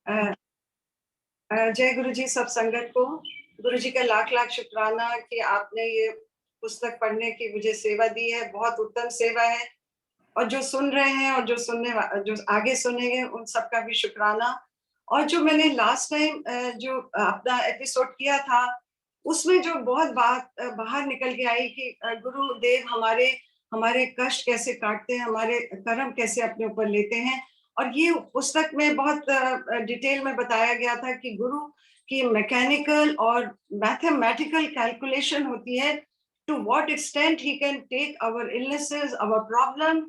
अ, जय गुरु जी सब संगत को। गुरु जी का लाख लाख शुक्राना कि आपने ये पुस्तक पढ़ने की मुझे सेवा दी है। बहुत उत्तम सेवा है और जो सुन रहे हैं और जो आगे सुनेंगे उन सबका भी शुक्राना। और जो मैंने लास्ट टाइम जो अपना एपिसोड किया था उसमें जो बहुत बात बाहर निकल के आई कि गुरुदेव हमारे हमारे कष्ट कैसे काटते हैं, हमारे कर्म कैसे अपने ऊपर लेते हैं। और ये पुस्तक में बहुत डिटेल में बताया गया था कि गुरु की मैकेनिकल और मैथमेटिकल कैलकुलेशन होती है, to what extent he can take our illnesses, our problem,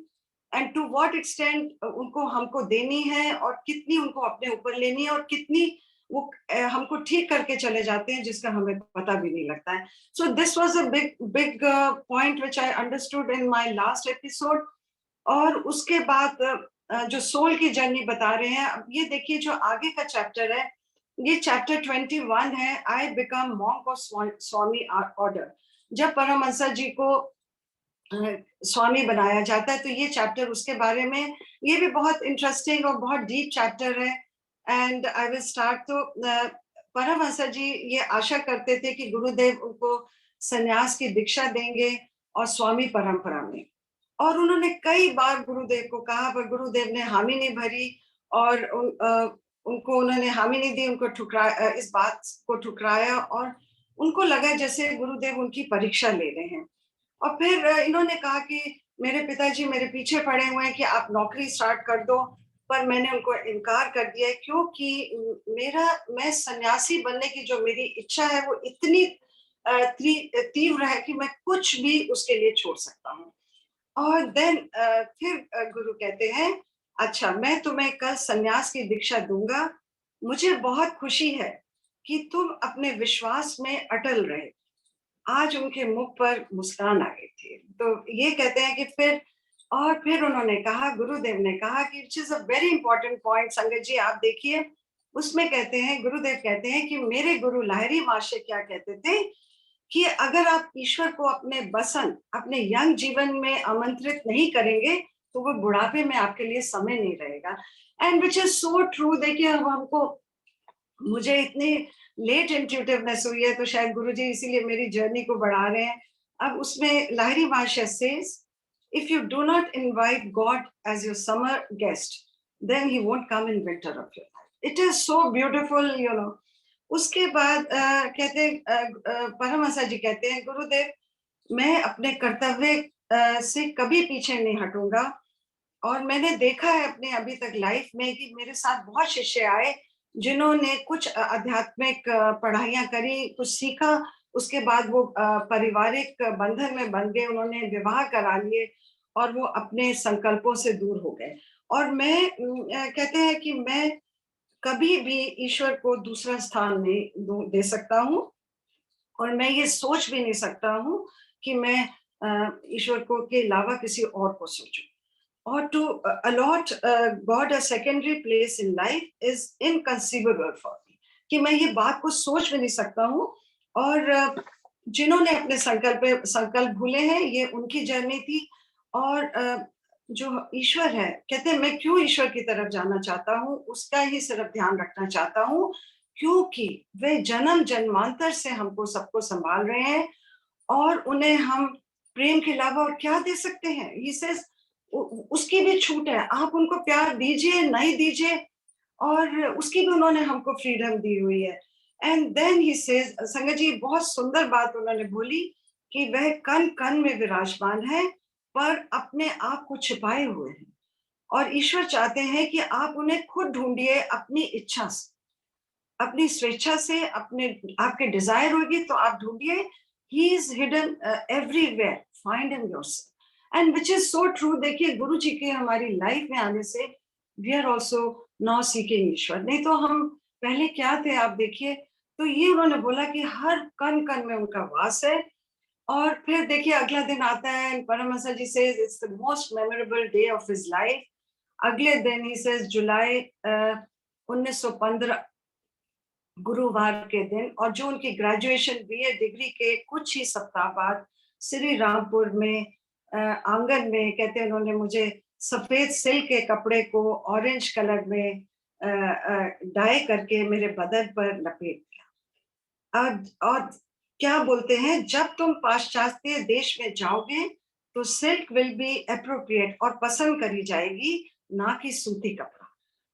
and to what extent उनको हमको देनी है और कितनी उनको अपने ऊपर लेनी है और कितनी वो हमको ठीक करके चले जाते हैं जिसका हमें पता भी नहीं लगता है। So this was a big big point which I understood in my last episode. और उसके बाद जो सोल की जर्नी बता रहे हैं, अब ये देखिए जो आगे का चैप्टर है, ये चैप्टर 21 है, I become monk of Swami order. जब परमहंस जी को स्वामी बनाया जाता है तो ये चैप्टर उसके बारे में, ये भी बहुत इंटरेस्टिंग और बहुत डीप चैप्टर है। And I will start. तो परमहंस जी ये आशा करते थे कि गुरुदेव उनको सन्यास की दीक्षा देंगे और स्वामी परंपरा में। और उन्होंने कई बार गुरुदेव को कहा पर गुरुदेव ने हामी नहीं भरी और उनको उन्होंने हामी नहीं दी, उनको इस बात को ठुकराया और उनको लगा जैसे गुरुदेव उनकी परीक्षा ले रहे हैं। और फिर इन्होंने कहा कि मेरे पिताजी मेरे पीछे पड़े हुए हैं कि आप नौकरी स्टार्ट कर दो, पर मैंने उनको इनकार कर दिया है क्योंकि मेरा मैं सन्यासी बनने की जो मेरी इच्छा है वो इतनी तीव्र है कि मैं कुछ भी उसके लिए छोड़ सकता हूँ। और देन फिर गुरु कहते हैं, अच्छा मैं तुम्हें कल सन्यास की दीक्षा दूंगा, मुझे बहुत खुशी है कि तुम अपने विश्वास में अटल रहे। आज उनके मुख पर मुस्कान आ गई थी। तो ये कहते हैं कि फिर उन्होंने कहा, गुरुदेव ने कहा कि it is a very important point संगत जी, आप देखिए उसमें कहते हैं, गुरुदेव कहते हैं कि मेरे गुरु लाहिरी महाशय क्या कहते थे कि अगर आप ईश्वर को अपने बसन अपने यंग जीवन में आमंत्रित नहीं करेंगे तो वो बुढ़ापे में आपके लिए समय नहीं रहेगा। And which is so true. देखिए अब हमको, मुझे इतनी लेट इंट्यूटिवनेस हुई है तो शायद गुरुजी इसीलिए मेरी जर्नी को बढ़ा रहे हैं। अब उसमें Lahiri Mahashay says, if you do not invite God as your summer guest then he won't come in winter of your life. It is so beautiful, you know. उसके बाद कहते हैं परमहंस जी कहते हैं, गुरुदेव मैं अपने कर्तव्य से कभी पीछे नहीं हटूंगा। और मैंने देखा है अपने अभी तक लाइफ में कि मेरे साथ बहुत शिष्य आए जिन्होंने कुछ आध्यात्मिक पढ़ाइयाँ करी, कुछ सीखा, उसके बाद वो पारिवारिक बंधन में बंध गए, उन्होंने विवाह करा लिए और वो अपने संकल्पों से दूर हो गए। और मैं कहते हैं कि मैं कभी भी ईश्वर को दूसरा स्थान नहीं दे सकता हूँ और मैं ये सोच भी नहीं सकता हूँ कि मैं ईश्वर को के अलावा किसी और को सोचूं। or to allot God a secondary place in life is inconceivable for me, कि मैं ये बात को सोच भी नहीं सकता हूँ। और जिन्होंने अपने संकल्प भूले हैं ये उनकी जर्नी थी। और जो ईश्वर है, कहते हैं मैं क्यों ईश्वर की तरफ जाना चाहता हूँ, उसका ही सिर्फ ध्यान रखना चाहता हूँ क्योंकि वे जन्म जन्मांतर से हमको सबको संभाल रहे हैं और उन्हें हम प्रेम के अलावा और क्या दे सकते हैं। ये से उसकी भी छूट है, आप उनको प्यार दीजिए नहीं दीजिए, और उसकी भी उन्होंने हमको फ्रीडम दी हुई है। एंड देन ही सेज, संगत जी बहुत सुंदर बात उन्होंने बोली कि वह कण कण में विराजमान है पर अपने आप को छिपाए हुए हैं और ईश्वर चाहते हैं कि आप उन्हें खुद ढूंढिए अपनी इच्छा से, अपनी स्वेच्छा से, अपने आपके डिजायर होगी तो आप ढूंढिए। He is hidden everywhere, find him yourself, and which is so true. देखिए गुरु जी के हमारी लाइफ में आने से we are also now seeking Ishwar, नहीं तो हम पहले क्या थे आप देखिए। तो ये उन्होंने बोला कि हर कण कण में उनका वास है। और फिर देखिए अगला दिन आता है, परमहंस जी से it's the most memorable day of his life. अगले दिन ही से जुलाई 1915 गुरुवार के दिन, और जो उनकी ग्रेजुएशन बीए डिग्री के कुछ ही सप्ताह बाद श्री रामपुर में आंगन में, कहते हैं उन्होंने मुझे सफेद सिल्क के कपड़े को ऑरेंज कलर में डाई करके मेरे बदन पर लपेट दिया। और क्या बोलते हैं, जब तुम पाश्चात्य देश में जाओगे तो सिल्क विल बी एप्रोप्रिएट और पसंद करी जाएगी, ना कि सूती कपड़ा।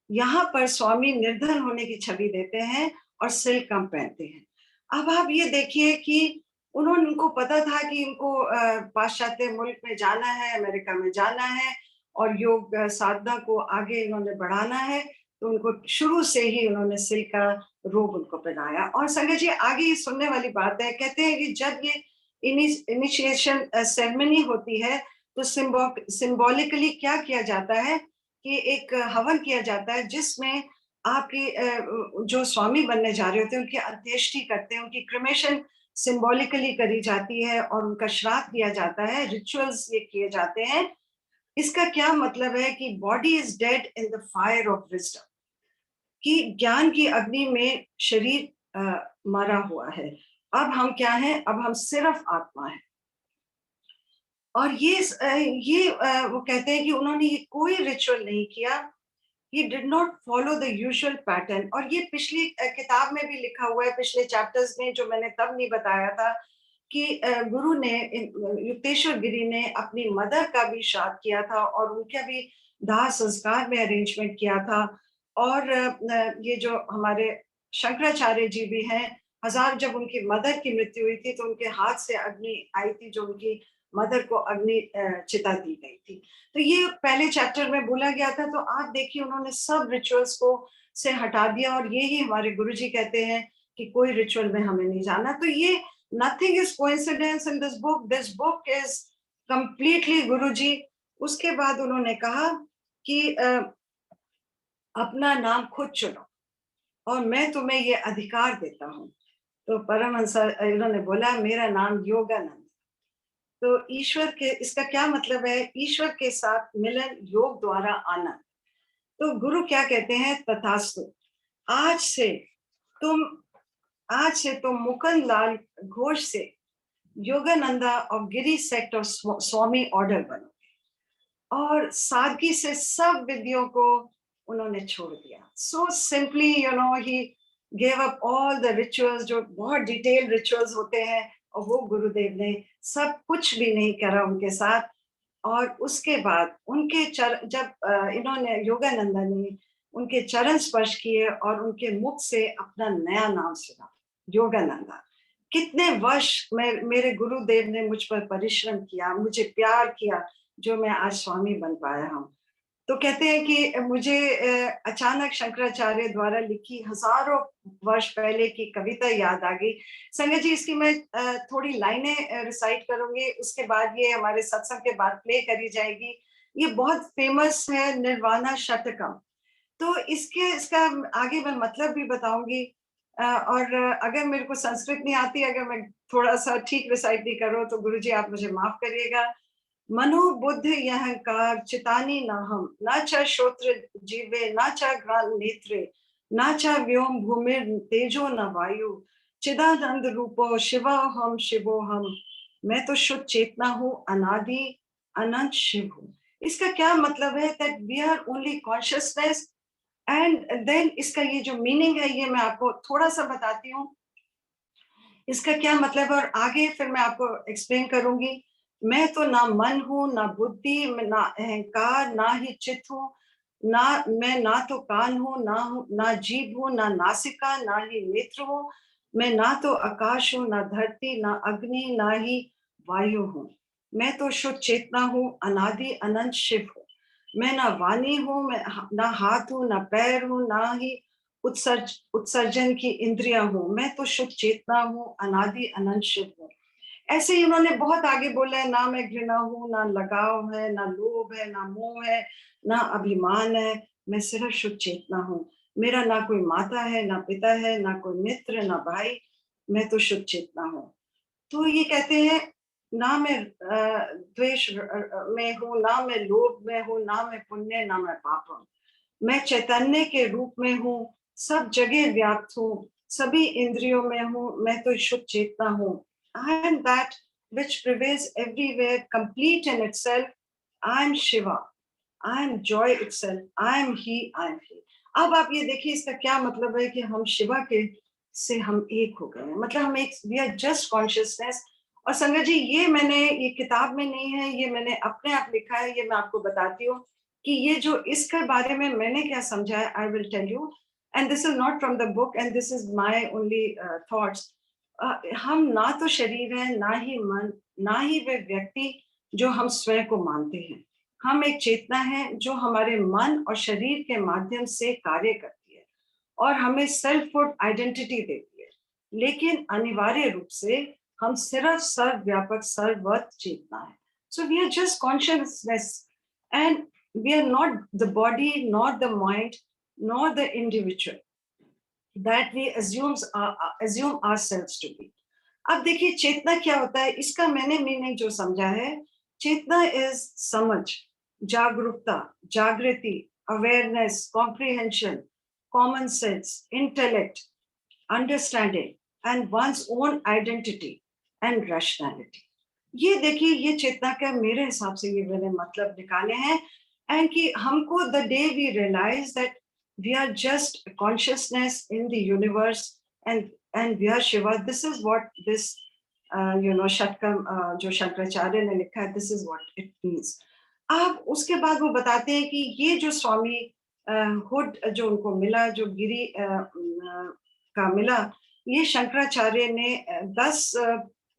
यहाँ पर स्वामी निर्धन होने की छवि देते हैं और सिल्क कम पहनते हैं। अब आप ये देखिए कि उनको पता था कि इनको पाश्चात्य मुल्क में जाना है, अमेरिका में जाना है और योग साधना को आगे इन्होंने बढ़ाना है, तो उनको शुरू से ही उन्होंने सिल्क का रोब उनको पहनाया। और संगत जी, आगे ये सुनने वाली बात है, कहते हैं कि जब ये इनिशिएशन सेरेमनी होती है तो सिंबॉलिकली क्या किया जाता है कि एक हवन किया जाता है जिसमें आपके जो स्वामी बनने जा रहे होते हैं उनकी अंत्येष्टि करते हैं, उनकी क्रिमेशन सिंबॉलिकली करी जाती है और उनका श्राद्ध किया जाता है, रिचुअल्स ये किए जाते हैं। इसका क्या मतलब है कि body is dead in the fire of wisdom, कि ज्ञान की अग्नि में शरीर मरा हुआ है। अब हम क्या हैं? अब हम सिर्फ आत्मा है। और वो कहते हैं कि उन्होंने ये कोई रिचुअल नहीं किया, he did not follow the usual pattern। और ये पिछली किताब में भी लिखा हुआ है, पिछले चैप्टर्स में, जो मैंने तब नहीं बताया था कि गुरु ने, युक्तेश्वर गिरी ने अपनी मदर का भी श्राद्ध किया था और उनका भी दाह संस्कार में अरेंजमेंट किया था। और ये जो हमारे शंकराचार्य जी भी हैं, जब उनकी मदर की मृत्यु हुई थी तो उनके हाथ से अग्नि आई थी, जो उनकी मदर को अग्नि चिता दी गई थी। तो ये पहले चैप्टर में बोला गया था। तो आप देखिए उन्होंने सब रिचुअल्स को से हटा दिया और यही हमारे गुरुजी कहते हैं कि कोई रिचुअल में हमें नहीं जाना। तो ये nothing is coincidence in this book is completely Guruji. उसके बाद उन्होंने कहा कि अपना नाम खुद चुनो और मैं तुम्हें ये अधिकार देता हूँ। तो परमहंस इन्होंने बोला, मेरा नाम योगानंद। तो ईश्वर के, इसका क्या मतलब है? ईश्वर के साथ मिलन योग द्वारा आना। तो गुरु क्या कहते हैं? तथास्तु। आज से तुम मुकुंद लाल घोष से योगानंदा और गिरी सेक्ट और स्वामी ऑर्डर बनो। और सादगी से सब विधियों को उन्होंने छोड़ दिया। So simply he gave up all the rituals, जो बहुत डिटेल रिचुअल्स होते हैं, और वो गुरुदेव ने सब कुछ भी नहीं करा उनके साथ। और उसके बाद उनके जब इन्होंने, योगानंदा ने उनके चरण स्पर्श किए और उनके मुख से अपना नया नाम सुना, योगानंदा। कितने वर्ष मेरे गुरुदेव ने मुझ पर परिश्रम किया, मुझे प्यार किया, जो मैं आज स्वामी बन पाया हूँ। तो कहते हैं कि मुझे अचानक शंकराचार्य द्वारा लिखी हजारों वर्ष पहले की कविता याद आ गई। संगत जी, इसकी मैं थोड़ी लाइनें रिसाइट करूंगी, उसके बाद ये हमारे सत्संग के बाद प्ले करी जाएगी। ये बहुत फेमस है, निर्वाणा शतकम। तो इसका आगे मैं मतलब भी बताऊंगी। और अगर मेरे को संस्कृत नहीं आती, अगर मैं थोड़ा सा ठीक रिसाइट नहीं करूँ तो गुरुजी आप मुझे माफ करिएगा। मनो बुद्ध अहंकार चितानी न हम, न च श्रोत्र जीवे, न च ग्राल नेत्रे, न च व्योम भूमिर तेजो न वायु, चिदानंद रूपो शिवा हम शिवो हम। मैं तो शुद्ध चेतना हूँ, अनादि अनंत शिव हूँ। इसका क्या मतलब है? That we are only consciousness. And then इसका ये जो मीनिंग है, ये मैं आपको थोड़ा सा बताती हूँ इसका क्या मतलब है, और आगे फिर मैं आपको एक्सप्लेन करूंगी। मैं तो ना मन हूं, ना बुद्धि, ना अहंकार, ना ही चित्त हूं, ना तो कान हूं, ना जीभ हूं, ना नासिका, ना ही नेत्र हूं। मैं ना तो आकाश हूं, ना धरती, ना अग्नि, ना ही वायु हूं। मैं तो शुद्ध चेतना हूं, अनादि अनंत शिव हूं। मैं ना वाणी हूं, मैं ना हाथ हूं, ना पैर हूं, ना ही उत्सर्जन की इंद्रियां हूं। मैं तो शुद्ध चेतना हूं, अनादि अनंत शिव हूं। ऐसे ही उन्होंने बहुत आगे बोला है, ना मैं घृणा हूं, ना लगाव है, ना लोभ है, ना मोह है, ना अभिमान है। मैं सिर्फ शुद्ध चेतना हूं। मेरा ना कोई माता है, ना पिता है, ना कोई मित्र, ना भाई। मैं तो शुद्ध चेतना हूं। तो ये कहते हैं, ना मैं द्वेष में हूँ, ना मैं लोभ में हूँ, ना मैं पुण्य, ना मैं पाप हूँ। मैं चैतन्य के रूप में हूँ, सब जगह व्याप्त हूँ, सभी इंद्रियों में हूँ। मैं तो शुद्ध चेतना हूँ। I am that which prevails everywhere, complete in itself. I am Shiva. I am joy itself. I am He. I am He. अब आप ये देखिए इसका क्या मतलब है कि हम शिवा के से हम एक हो गए हैं, मतलब हम एक, वी आर जस्ट कॉन्शियसनेस। और संगत जी, ये मैंने, ये किताब में नहीं है, ये मैंने अपने आप लिखा है, ये मैं आपको बताती हूँ कि ये जो इसके बारे में मैंने क्या समझा है, I will tell you. And this is not from the book and this is my only thoughts. हम ना तो शरीर है, ना ही मन, ना ही वे व्यक्ति जो हम स्वयं को मानते हैं। हम एक चेतना है जो हमारे मन और शरीर के माध्यम से कार्य करती है और हमें सेल्फहुड आइडेंटिटी देती है। लेकिन अनिवार्य रूप से हम सिर्फ सर्वव्यापक सर्ववत चेतना है। So we are just consciousness and we are not the body, not the mind, not the individual that we assume ourselves to be. अब देखिए चेतना क्या होता है, इसका मैंने मीनिंग जो समझा है, चेतना इज समझ, जागरूकता, जागृति, awareness, comprehension, common sense, intellect, understanding and one's own identity and rationality. ये देखिए, ये चेतना का मेरे हिसाब से ये मैंने मतलब निकाले हैं। एंड कि हमको the day we realize that we are just consciousness in the universe and we are Shiva, this is what this Shatakam जो शंकराचार्य ने लिखा है, this is what it means. अब उसके बाद वो बताते हैं कि ये जो स्वामी हुड जो उनको मिला, जो गिरी का मिला, ये शंकराचार्य ने 10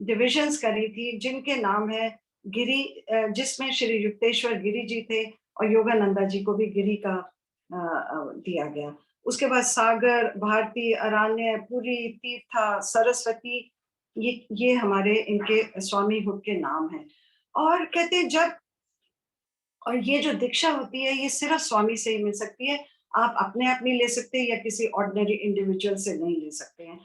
डिविजन्स करी थी जिनके नाम है गिरी, जिसमें श्री युक्तेश्वर गिरी जी थे और योगानंदा जी को भी गिरी का दिया गया। उसके बाद सागर, भारती, अरण्य, पुरी, तीर्था, सरस्वती, ये हमारे इनके स्वामी हुड के नाम हैं। और कहते हैं जब, और ये जो दीक्षा होती है ये सिर्फ स्वामी से ही मिल सकती है, आप अपने आप नहीं ले सकते या किसी ऑर्डिनरी इंडिविजुअल से नहीं ले सकते हैं।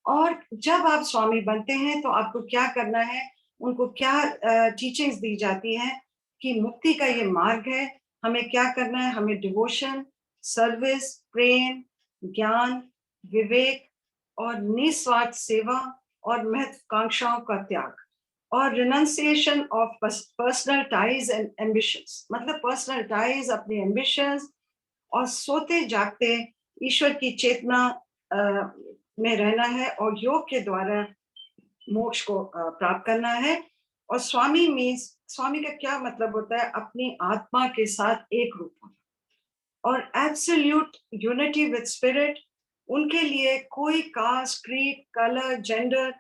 और जब आप स्वामी बनते हैं तो आपको क्या करना है, उनको क्या टीचिंग्स दी जाती हैं कि मुक्ति का ये मार्ग है, हमें क्या करना है, हमें डिवोशन, सर्विस, प्रेम, ज्ञान, विवेक और निस्वार्थ सेवा और महत्वाकांक्षाओं का त्याग और renunciation of personal ties and ambitions, मतलब पर्सनल टाइज, अपने एम्बिशंस, और सोते जागते ईश्वर की चेतना में रहना है और योग के द्वारा मोक्ष को प्राप्त करना है। और स्वामी मीन्स, स्वामी का क्या मतलब होता है, अपनी आत्मा के साथ एक रूप होना और एब्सोल्यूट यूनिटी विद स्पिरिट। उनके लिए कोई caste, creed, colour, gender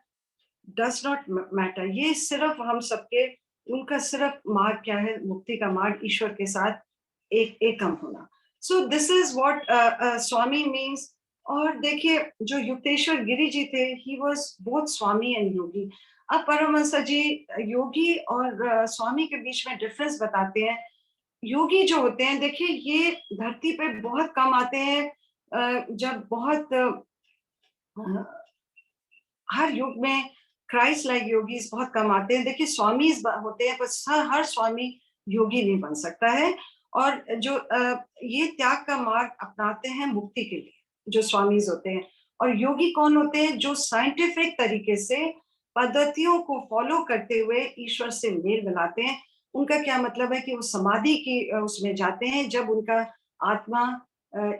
does not matter, ये सिर्फ हम सबके, उनका सिर्फ मार्ग क्या है, मुक्ति का मार्ग, ईश्वर के साथ एक एकम होना। So this is what swami means. और देखिए जो युक्तेश्वर गिरी जी थे, he was both swami and yogi. अब परमहंस जी योगी और स्वामी के बीच में डिफरेंस बताते हैं। योगी जो होते हैं, देखिए ये धरती पे बहुत कम आते हैं, जब बहुत हर युग में क्राइस्ट लाइक योगीज बहुत कम आते हैं। देखिए स्वामीज होते हैं, बस हर स्वामी योगी नहीं बन सकता है। और जो ये त्याग का मार्ग अपनाते हैं मुक्ति के लिए, जो स्वामीज होते हैं। और योगी कौन होते हैं, जो साइंटिफिक तरीके से पद्धतियों को फॉलो करते हुए ईश्वर से मेल मिलाते हैं। उनका क्या मतलब है कि वो समाधि की उसमें जाते हैं, जब उनका आत्मा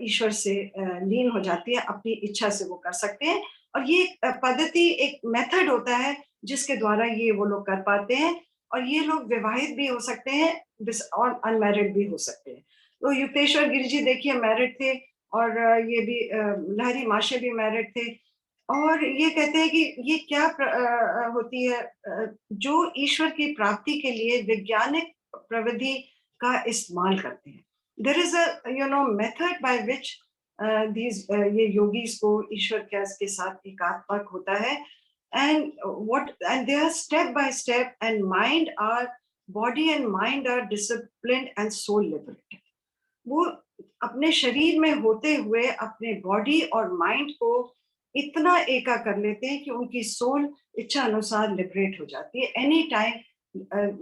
ईश्वर से लीन हो जाती है, अपनी इच्छा से वो कर सकते हैं। और ये पद्धति एक मेथड होता है जिसके द्वारा ये वो लोग कर पाते हैं। और ये लोग विवाहित भी हो सकते हैं और अनमैरिड भी हो सकते हैं। तो युक्तेश्वर गिरी जी देखिए मैरिड थे, और ये भी लहरी माशे भी मैरिड थे। और ये कहते हैं कि ये क्या होती है, जो ईश्वर की प्राप्ति के लिए वैज्ञानिक प्रविधि का इस्तेमाल करते हैं। There is a method by which these ये योगीज को ईश्वर के साथ एकात्मक होता है। And what and they are step by step and mind are, body and mind are disciplined and soul liberated. वो अपने शरीर में होते हुए अपने बॉडी और माइंड को इतना एका कर लेते हैं कि उनकी सोल इच्छा अनुसार लिबरेट हो जाती है। एनी टाइम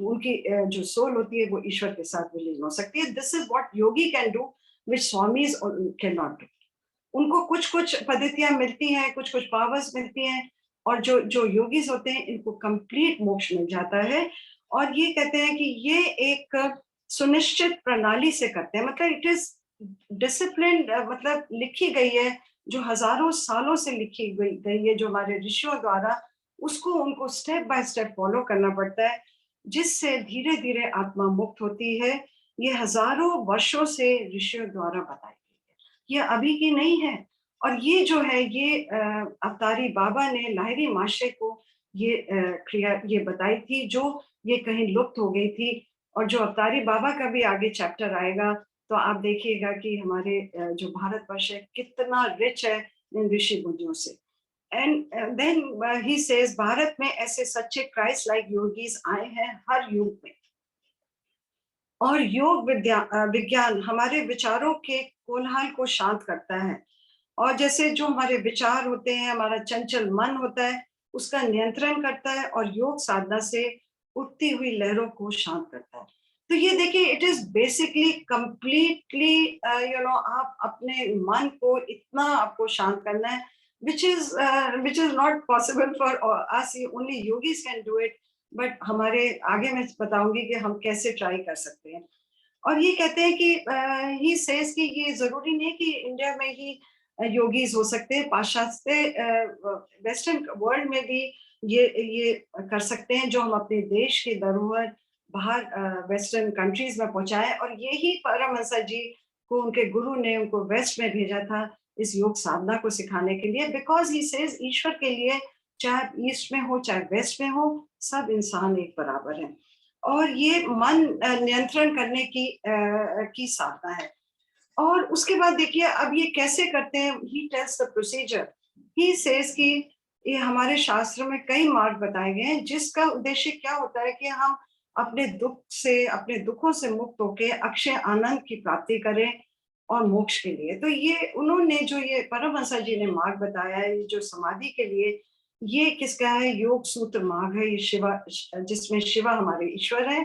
उनकी जो सोल होती है वो ईश्वर के साथ विलीन हो सकती है। This is what yogi can do which swamis can not do. उनको कुछ कुछ पद्धतियां मिलती हैं, कुछ कुछ पावर्स मिलती हैं, और जो जो योगीज होते हैं इनको कंप्लीट मोक्ष मिल जाता है। और ये कहते हैं कि ये एक सुनिश्चित प्रणाली से करते हैं, मतलब इट इज डिसिप्लिन मतलब लिखी गई है, जो हजारों सालों से लिखी गई है, जो हमारे ऋषियों द्वारा, उसको उनको स्टेप बाय स्टेप फॉलो करना पड़ता है, जिससे धीरे धीरे आत्मा मुक्त होती है। ये हजारों वर्षों से ऋषियों द्वारा बताई गई है, ये अभी की नहीं है। और ये जो है ये अवतारी बाबा ने लाहिरी माशरे को ये क्रिया ये बताई थी, जो ये कहीं लुप्त हो गई थी। और जो अवतारी बाबा का भी आगे चैप्टर आएगा, तो आप देखिएगा कि हमारे जो भारतवर्ष है कितना रिच है इन ऋषि मुनियों से। And then he says Bharat में ऐसे सच्चे क्राइस्ट लाइक योगीज आए हैं हर युग में। और योग विज्ञान हमारे विचारों के कोलाहल को शांत करता है। और जैसे जो हमारे विचार होते हैं, हमारा चंचल मन होता है, उसका नियंत्रण करता है, और योग साधना से उठती हुई लहरों को शांत करता है। तो ये देखिए, इट इज बेसिकली कंप्लीटली आप अपने मन को इतना आपको शांत करना है, which is not possible for us, only yogis can do it. But हमारे आगे मैं बताऊंगी कि हम कैसे ट्राई कर सकते हैं। और ये कहते हैं कि ही सेज कि ये जरूरी नहीं कि इंडिया में ही योगीज हो सकते हैं, पाश्चात्य वेस्टर्न वर्ल्ड में भी ये कर सकते हैं, जो हम अपने देश की धरोहर बाहर वेस्टर्न कंट्रीज में पहुंचाए। और यही परमहंस जी को उनके गुरु ने उनको वेस्ट में भेजा था इस योग साधना को सिखाने के लिए, बिकॉज ही सेज ईश्वर के लिए चाहे ईस्ट में हो चाहे वेस्ट में हो, सब इंसान एक बराबर है। और ये मन नियंत्रण करने की साधना है। और उसके बाद देखिए अब ये कैसे करते हैं, he tells the procedure. He says कि ये हमारे शास्त्र में कई मार्ग बताए गए हैं, जिसका उद्देश्य क्या होता है कि हम अपने दुख से, अपने दुखों से मुक्त होकर अक्षय आनंद की प्राप्ति करें और मोक्ष के लिए। तो ये उन्होंने जो ये परमहंस जी ने मार्ग बताया है, जो समाधि के लिए, ये किसका है? योग सूत्र मार्ग है, ये शिवा, जिसमें शिवा हमारे ईश्वर है।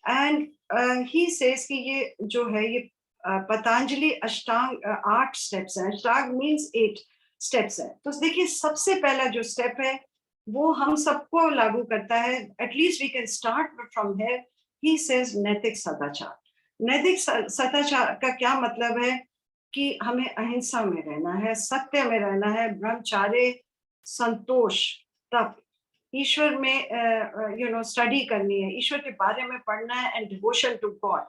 एंड ही सेज कि ये जो है ये पतंजलि अष्टांग 8 स्टेप्स हैं। अष्टांग मींस 8 स्टेप्स है। तो देखिए सबसे पहला जो स्टेप है वो हम सबको लागू करता है, at least we can start from here. He says नैतिक सदाचार। नैतिक सदाचार का क्या मतलब है? कि हमें अहिंसा में रहना है, सत्य में रहना है, ब्रह्मचार्य, संतोष, तप, ईश्वर में स्टडी करनी है, ईश्वर के बारे में पढ़ना है, and devotion to God,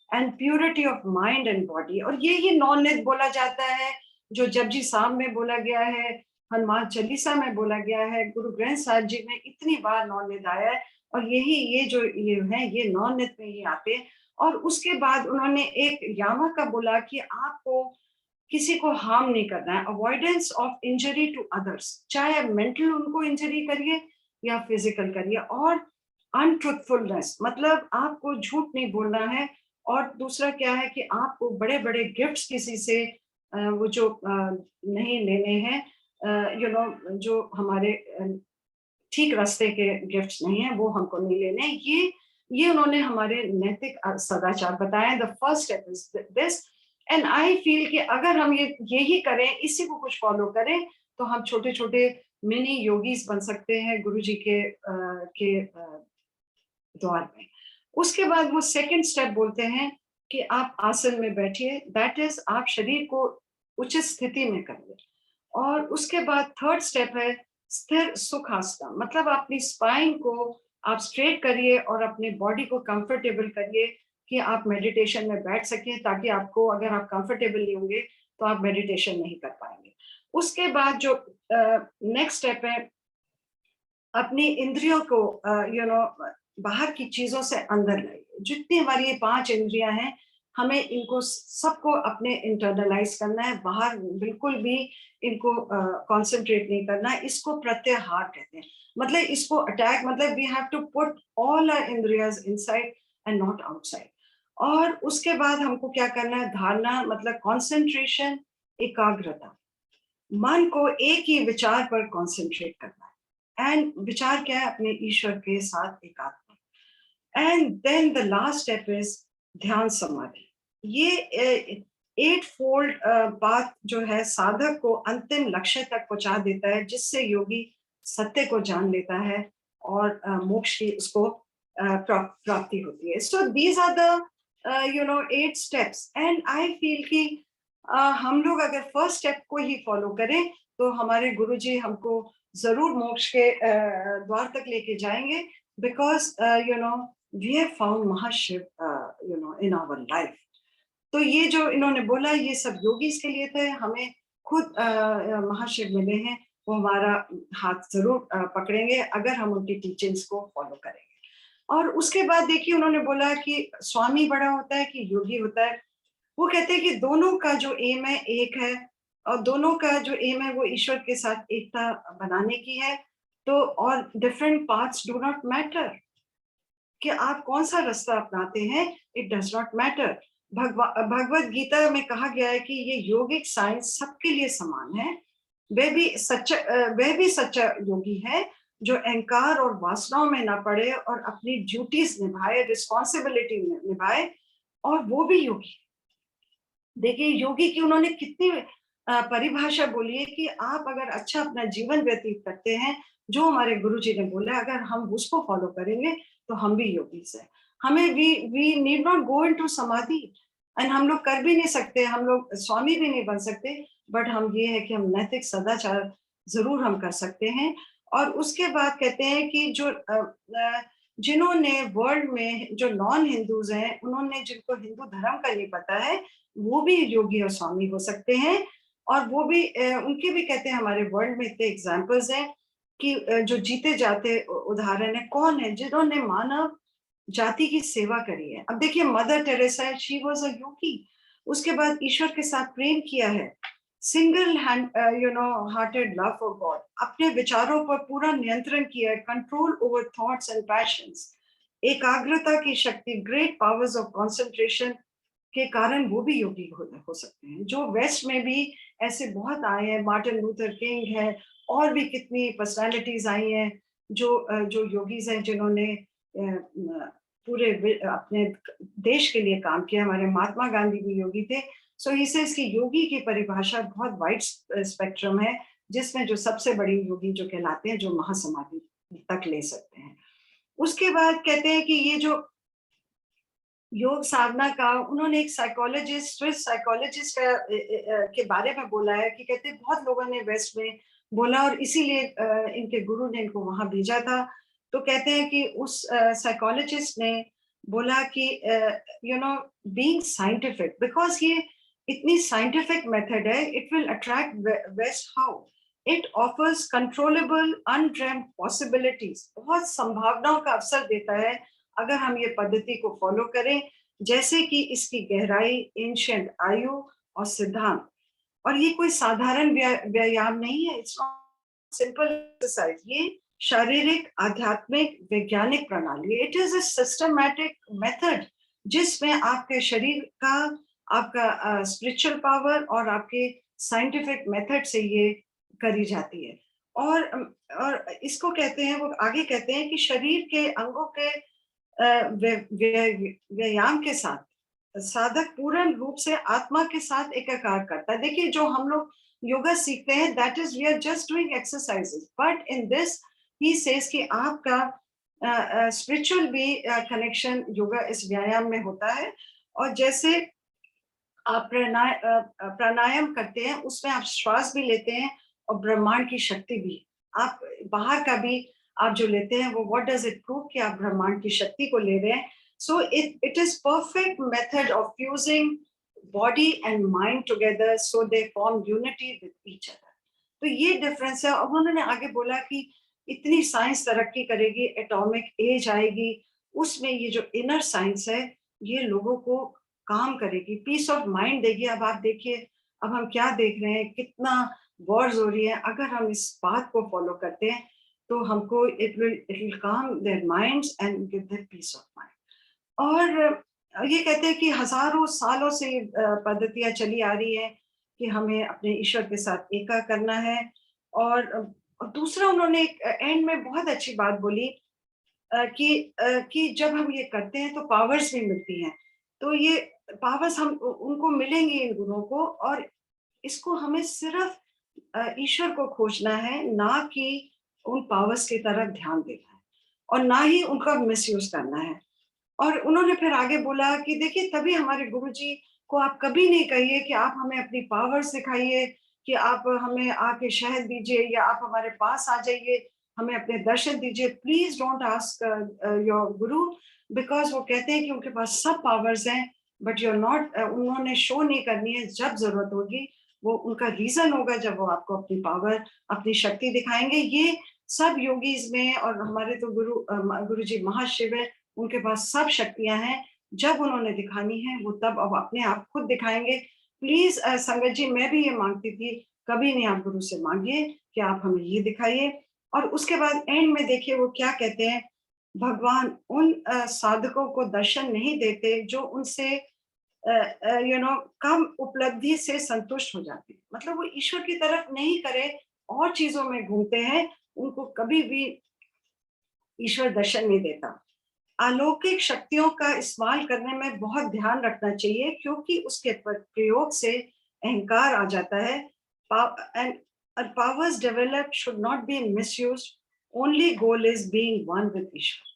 and purity of mind and body. और ये ही नॉन नित बोला जाता है, जो जपजी साहब में बोला गया है, हनुमान चालीसा में बोला गया है, गुरु ग्रंथ साहिब जी में इतनी बार नॉन नित आया है। और यही ये जो ये है ये नॉन नित में ही आते हैं। और उसके बाद उन्होंने एक यामा का बोला कि आपको किसी को हार्म नहीं करना है, avoidance of injury to others, चाहे मेंटल उनको इंजरी करिए या फिजिकल करिए। और अनट्रुथफुलनेस मतलब आपको झूठ नहीं बोलना है। और दूसरा क्या है कि आपको बड़े बड़े गिफ्ट्स किसी से वो जो नहीं लेने हैं, जो हमारे ठीक रास्ते के गिफ्ट्स नहीं है, वो हमको नहीं लेने। ये उन्होंने हमारे नैतिक सदाचार बताए। The first step is this. And I feel कि अगर हम यही करें, इसी को कुछ फॉलो करें, तो हम छोटे छोटे मिनी योगीज बन सकते हैं गुरु जी के द्वार में। उसके बाद वो सेकंड स्टेप बोलते हैं कि आप आसन में बैठिए, दैट इज आप शरीर को उचित स्थिति में करिए। और उसके बाद थर्ड स्टेप है स्थिर सुख आसन, मतलब अपनी स्पाइन को आप स्ट्रेट करिए और अपने बॉडी को कंफर्टेबल करिए कि आप मेडिटेशन में बैठ सकें, ताकि आपको, अगर आप कंफर्टेबल नहीं होंगे तो आप मेडिटेशन नहीं कर पाएंगे। उसके बाद जो नेक्स्ट स्टेप है, अपनी इंद्रियों को बाहर की चीजों से अंदर लाइए। जितनी हमारी ये 5 इंद्रियां हैं, हमें इनको सबको अपने इंटरनलाइज करना है, बाहर बिल्कुल भी इनको कंसंट्रेट नहीं करना है। इसको प्रत्याहार कहते हैं, मतलब इसको अटैक, मतलब we have to put all our indriyas inside and not outside. और उसके बाद हमको क्या करना है? धारणा मतलब कंसंट्रेशन, एकाग्रता, मन को एक ही विचार पर कंसंट्रेट करना है। एंड विचार क्या है? अपने ईश्वर के साथ एकात्म। And then the last step is ध्यान समाधि। ये 8 फोल्ड पाथ जो है साधक को अंतिम लक्ष्य तक पहुंचा देता है, जिससे योगी सत्य को जान लेता है और मोक्ष की उसको प्राप्ति होती है। So these are the 8 steps, and I feel कि हम लोग अगर फर्स्ट स्टेप को ही फॉलो करें तो हमारे गुरुजी हमको जरूर मोक्ष के द्वार तक लेके जाएंगे, because we have found Mahashiv in our life. तो ये जो इन्होंने बोला ये सब योगीज के लिए थे, हमें खुद महाशिव मिले हैं, वो हमारा हाथ जरूर पकड़ेंगे अगर हम उनकी टीचिंग्स को फॉलो करेंगे। और उसके बाद देखिए उन्होंने बोला कि स्वामी बड़ा होता है कि योगी होता है। वो कहते हैं कि दोनों का जो एम है एक है, और दोनों का जो एम है वो ईश्वर के साथ एकता बनाने की है। तो और different paths do not matter, कि आप कौन सा रास्ता अपनाते हैं, it does not matter. Bhagavad Gita में कहा गया है कि ये योगिक साइंस सबके लिए समान है। वह भी सच्चा योगी है जो अहंकार और वासनाओं में ना पड़े और अपनी ड्यूटीज निभाए, रिस्पॉन्सिबिलिटी निभाए, और वो भी योगी। देखिए योगी की उन्होंने कितनी परिभाषा बोली है कि आप अगर अच्छा अपना जीवन व्यतीत करते हैं, जो हमारे गुरु जी ने बोला, अगर हम उसको फॉलो करेंगे तो हम भी योगी से। हमें we need not go into samadhi, and हम लोग कर भी नहीं सकते, हम लोग स्वामी भी नहीं बन सकते, बट हम ये है कि हम नैतिक सदाचार जरूर हम कर सकते हैं। और उसके बाद कहते हैं कि जो जिन्होंने वर्ल्ड में जो नॉन हिंदूज हैं, उन्होंने जिनको हिंदू धर्म का नहीं पता है, वो भी योगी और स्वामी हो सकते हैं। और वो भी उनके भी कहते हैं हमारे वर्ल्ड में इतने एग्जाम्पल्स हैं कि जो जीते जाते उदाहरण है, कौन है जिन्होंने मानव जाति की सेवा करी है। अब देखिए Mother Teresa, she was a yogi, उसके बाद ईश्वर के साथ प्रेम किया है, single hand hearted love for God, अपने विचारों पर पूरा नियंत्रण किया है, control over thoughts and passions, एकाग्रता की शक्ति, ग्रेट पावर्स ऑफ कंसंट्रेशन के कारण वो भी योगी हो सकते हैं। जो वेस्ट में भी ऐसे बहुत आए हैं, मार्टिन लूथर किंग है, और भी कितनी पर्सनालिटीज आई हैं जो योगीज हैं, जिन्होंने पूरे अपने देश के लिए काम किया। हमारे महात्मा गांधी भी योगी थे। सो इसे इसकी योगी की परिभाषा बहुत वाइड स्पेक्ट्रम है, जिसमें जो सबसे बड़ी योगी जो कहलाते हैं, जो महासमाधि तक ले सकते हैं। उसके बाद कहते हैं कि ये जो योग साधना का, उन्होंने एक साइकोलॉजिस्ट, स्विस साइकोलॉजिस्ट का के बारे में बोला है कि कहते हैं बहुत लोगों ने वेस्ट में बोला और इसीलिए इनके गुरु ने इनको वहां भेजा था। तो कहते हैं कि उस साइकोलॉजिस्ट ने बोला कि बीइंग साइंटिफिक, बिकॉज ये इतनी साइंटिफिक मेथड है, it will attract west. How it offers controllable undreamed possibilities, बहुत संभावनाओं का अवसर देता है अगर हम ये पद्धति को फॉलो करें, जैसे कि इसकी गहराई, एंशिएंट आयु और सिद्धांत। और ये कोई साधारण व्यायाम नहीं है, इट्स नॉट सिंपल एक्सरसाइज, ये शारीरिक, आध्यात्मिक, वैज्ञानिक प्रणाली, it is a systematic method जिसमें आपके शरीर का, आपका स्पिरिचुअल पावर और आपके साइंटिफिक मेथड से ये करी जाती है। और इसको कहते हैं, वो आगे कहते हैं कि शरीर के अंगों के व्यायाम के साथ साधक पूर्ण रूप से आत्मा के साथ एकाकार करता है। देखिए जो हम लोग योगा सीखते हैं, that is we are just doing exercises, but in this he says कि आपका स्पिरिचुअल भी कनेक्शन योगा इस व्यायाम में होता है। और जैसे आप प्राणायाम करते हैं, उसमें आप श्वास भी लेते हैं और ब्रह्मांड की शक्ति भी, आप बाहर का भी आप जो लेते हैं, वो व्हाट डज इट प्रूव कि आप ब्रह्मांड की शक्ति को ले रहे हैं। So it is perfect method of fusing body and mind together, so they form unity with each other. तो ये डिफरेंस है। और उन्होंने आगे बोला कि इतनी साइंस तरक्की करेगी, एटॉमिक एज आएगी, उसमें ये जो इनर साइंस है ये लोगों को काम करेगी, पीस ऑफ माइंड देगी। अब आप देखिए, अब हम क्या देख रहे हैं, कितना वॉर्स हो रही है। अगर हम इस बात को फॉलो करते हैं तो हमको it will calm their minds and give their peace of mind. और ये कहते हैं कि हजारों सालों से पद्धतियां चली आ रही है कि हमें अपने ईश्वर के साथ एका करना है। और दूसरा उन्होंने एक एंड में बहुत अच्छी बात बोली कि जब हम ये करते हैं तो पावर्स भी मिलती हैं। तो ये पावर्स हम उनको मिलेंगी, इन गुणों को, और इसको हमें सिर्फ ईश्वर को खोजना है, ना कि उन पावर्स की तरफ ध्यान देना है, और ना ही उनका मिसयूज करना है। और उन्होंने फिर आगे बोला कि देखिए तभी हमारे गुरुजी को आप कभी नहीं कहिए कि आप हमें अपनी पावर्स दिखाइए, कि आप हमें आके शहद दीजिए या आप हमारे पास आ जाइए, हमें अपने दर्शन दीजिए। Please don't ask your Guru, because वो कहते हैं कि उनके पास सब पावर्स हैं, बट यू आर नॉट, उन्होंने शो नहीं करनी है। जब जरूरत होगी वो उनका रीजन होगा जब वो आपको अपनी पावर, अपनी शक्ति दिखाएंगे। ये सब योगीज में, और हमारे तो गुरु जी महाशिव है, उनके पास सब शक्तियां हैं। जब उन्होंने दिखानी है वो तब अब अपने आप खुद दिखाएंगे। प्लीज संगत जी, मैं भी ये मांगती थी, कभी नहीं आप गुरु से मांगिए कि आप हमें ये दिखाइए। और उसके बाद एंड में देखिए वो क्या कहते हैं, भगवान उन साधकों को दर्शन नहीं देते जो उनसे कम उपलब्धि से संतुष्ट हो जाते हैं। मतलब वो ईश्वर की तरफ नहीं करे, और चीजों में घूमते हैं, उनको कभी भी ईश्वर दर्शन नहीं देता। अलौकिक शक्तियों का इस्तेमाल करने में बहुत ध्यान रखना चाहिए, क्योंकि उसके प्रयोग से अहंकार आ जाता है। And powers developed should not be misused, only goal is being one with Ishwar.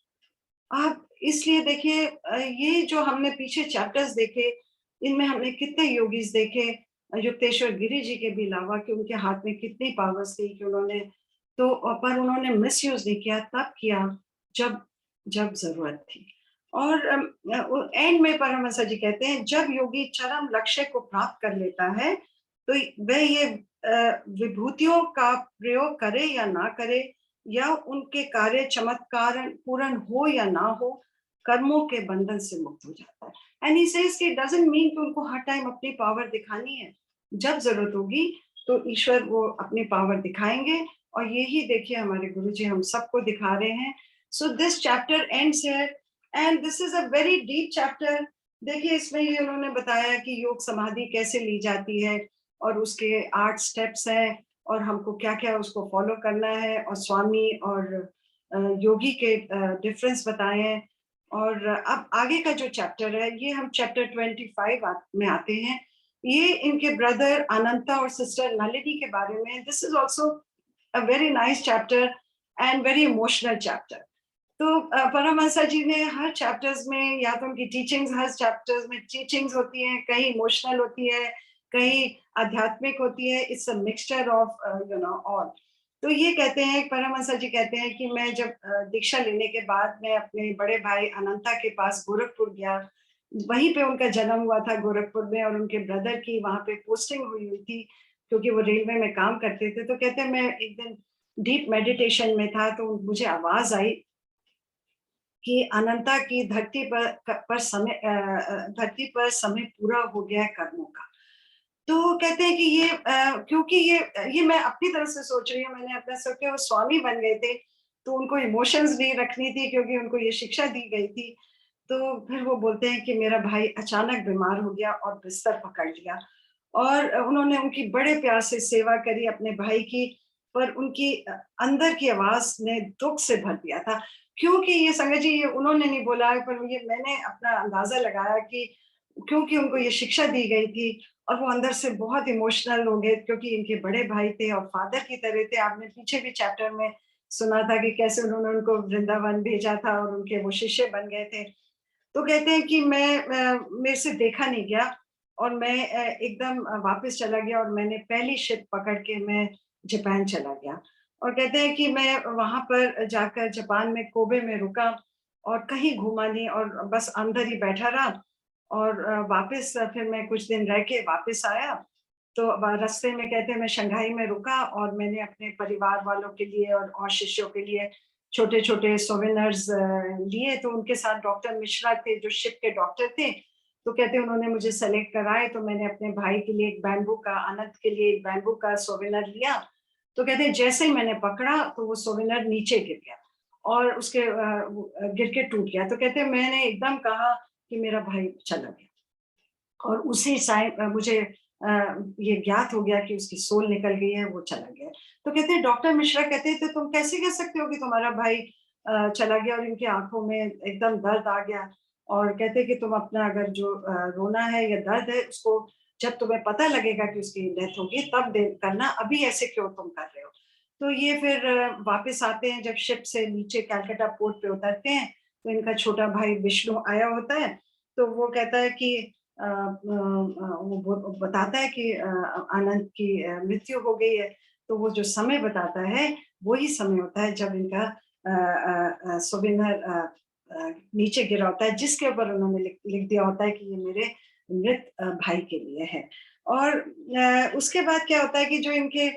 आप इसलिए देखिए, ये जो हमने पीछे चैप्टर्स देखे, इनमें हमने कितने योगीज देखे, युक्तेश्वर गिरी जी के भी अलावा, कि उनके हाथ में कितनी पावर्स थी कि उन्होंने तो पर उन्होंने मिस यूज नहीं किया, तब किया जब जब जरूरत थी। और एंड में परमहंस जी कहते हैं, जब योगी चरम लक्ष्य को प्राप्त कर लेता है तो वह ये विभूतियों का प्रयोग करे या ना करे, या उनके कार्य चमत्कार पूर्ण हो या ना हो, कर्मों के बंधन से मुक्त हो जाता है। एंड ही सेज कि डजंट मीन कि उनको हर टाइम अपनी पावर दिखानी है। जब जरूरत होगी तो ईश्वर वो अपनी पावर दिखाएंगे, और यही देखिए हमारे गुरुजी हम सबको दिखा रहे हैं। So this chapter ends here, and this is a very deep chapter. देखिए इसमें ये उन्होंने बताया कि योग समाधि कैसे ली जाती है, और उसके 8 स्टेप्स हैं, और हमको क्या क्या उसको फॉलो करना है, और स्वामी और योगी के डिफरेंस बताए हैं। और अब आगे का जो चैप्टर है, ये हम चैप्टर 25 में आते हैं। ये इनके ब्रदर अनंता और सिस्टर नलिनी के बारे में। This is also a very nice chapter and very emotional chapter. तो परमहंस जी ने हर चैप्टर्स में, या तो उनकी टीचिंग्स, हर चैप्टर्स में टीचिंग्स होती हैं, कहीं इमोशनल होती है, कहीं आध्यात्मिक होती है। It's a mixture of all. तो ये कहते हैं, परमहंस जी कहते हैं कि मैं जब दीक्षा लेने के बाद मैं अपने बड़े भाई अनंता के पास गोरखपुर गया। वहीं पे उनका जन्म हुआ था, गोरखपुर में, और उनके ब्रदर की वहां पे पोस्टिंग हुई हुई थी, क्योंकि वो रेलवे में काम करते थे। तो कहते हैं मैं एक दिन डीप मेडिटेशन में था, तो मुझे आवाज आई कि अनंता की धरती पर समय पूरा हो गया है कर्मों का। तो कहते हैं कि ये क्योंकि ये मैं अपनी तरफ से सोच रही हूँ, मैंने अपना सोचा वो स्वामी बन गए थे, तो उनको इमोशंस नहीं रखनी थी, क्योंकि उनको ये शिक्षा दी गई थी। तो फिर वो बोलते हैं कि मेरा भाई अचानक बीमार हो गया और बिस्तर पकड़ लिया, और उन्होंने उनकी बड़े प्यार से सेवा करी अपने भाई की, पर उनकी अंदर की आवाज ने दुख से भर दिया था। क्योंकि ये संगत जी, ये उन्होंने नहीं बोला, पर ये मैंने अपना अंदाजा लगाया कि क्योंकि उनको ये शिक्षा दी गई थी, और वो अंदर से बहुत इमोशनल हो गए, क्योंकि इनके बड़े भाई थे और फादर की तरह थे। आपने पीछे भी चैप्टर में सुना था कि कैसे उन्होंने उनको वृंदावन भेजा था और उनके वो शिष्य बन गए थे। तो कहते हैं कि मेरे से देखा नहीं गया, और मैं एकदम वापस चला गया, और मैंने पहली शिप पकड़ के मैं जापान चला गया। और कहते हैं कि मैं वहां पर जाकर जापान में कोबे में रुका, और कहीं घूमा नहीं, और बस अंदर ही बैठा रहा। और वापस फिर मैं कुछ दिन रह के वापस आया। तो रास्ते में कहते हैं मैं शंघाई में रुका, और मैंने अपने परिवार वालों के लिए और शिष्यों के लिए छोटे छोटे सोवेनर्स लिए। तो उनके साथ डॉक्टर मिश्रा थे, जो शिप के डॉक्टर थे। तो कहते हैं उन्होंने मुझे सेलेक्ट कराए, तो मैंने अपने भाई के लिए एक बैम्बू का, अनंत के लिए एक बैम्बू का सोवेनर लिया। तो कहते हैं जैसे ही मैंने पकड़ा तो वो सोवेनर नीचे गिर गया, और उसके गिर के टूट गया। तो कहते हैं मैंने एकदम कहा कि मेरा भाई चला गया, और उसी टाइम मुझे ये ज्ञात हो गया कि उसकी सोल निकल गई है, वो चला गया। तो कहते हैं डॉक्टर मिश्रा कहते हैं, तो तुम कैसे कह सकते हो कि तुम्हारा भाई चला गया? और इनकी आंखों में एकदम दर्द आ गया, और कहते हैं कि तुम अपना अगर जो रोना है या दर्द है उसको जब तुम्हें पता लगेगा कि उसकी डेथ होगी तब दे करना, अभी ऐसे क्यों तुम कर रहे हो? तो ये फिर वापस आते हैं, जब शिप से नीचे कैलकाटा पोर्ट पे उतरते हैं, तो इनका छोटा भाई विष्णु आया होता है, तो वो कहता है कि वो बताता है कि आनंद की मृत्यु हो गई है। तो वो जो समय बताता है, वही समय होता है जब इनका सोविनर नीचे गिरा होता है, जिसके ऊपर उन्होंने लिख लिख दिया होता है कि ये मेरे मृत भाई के लिए है। और उसके बाद क्या होता है कि जो इनके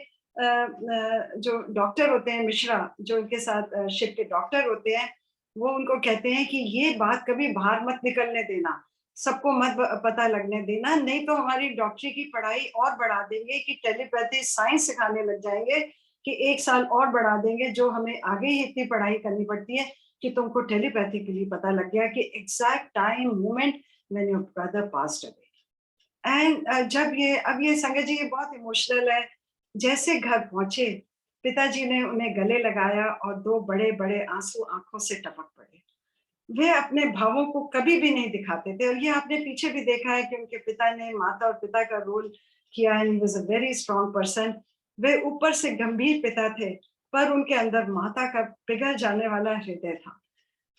जो डॉक्टर होते हैं मिश्रा, जो इनके साथ शिप के डॉक्टर होते हैं, वो उनको कहते हैं कि ये बात कभी बाहर मत निकलने देना, सबको मत पता लगने देना, नहीं तो हमारी डॉक्टरी की पढ़ाई और बढ़ा देंगे कि टेलीपैथी साइंस सिखाने लग जाएंगे कि 1 साल और बढ़ा देंगे, जो हमें आगे ही इतनी पढ़ाई करनी पड़ती है कि तुमको टेलीपैथी के लिए पता लग गया कि exact time moment when your brother passed away. And जब ये अब ये संगत जी, ये बहुत इमोशनल है। जैसे घर पहुंचे, पिताजी ने उन्हें गले लगाया और दो बड़े बड़े आंसू आंखों से टपक पड़े। वे अपने भावों को कभी भी नहीं दिखाते थे, और ये आपने पीछे भी देखा है कि उनके पिता ने माता और पिता का रोल किया, and he was a very strong person. वे ऊपर से गंभीर पिता थे, पर उनके अंदर माता का पिघल जाने वाला हृदय था।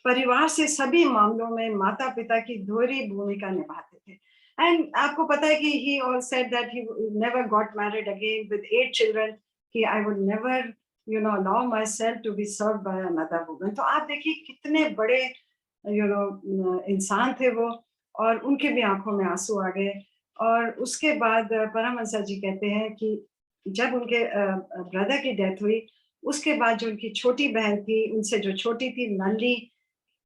परिवार से सभी मामलों में माता पिता की दोहरी भूमिका निभाते थे। एंड आपको पता है कि he all said that he never got married again with 8 children, कि I would never allow myself to be serve by another woman. तो आप देखिए कितने बड़े इंसान थे वो, और उनके भी आंखों में आंसू आ गए। और उसके बाद परमहंसा जी कहते हैं कि जब उनके ब्रदर की डेथ हुई, उसके बाद जो उनकी छोटी बहन थी, उनसे जो छोटी थी नल्ली,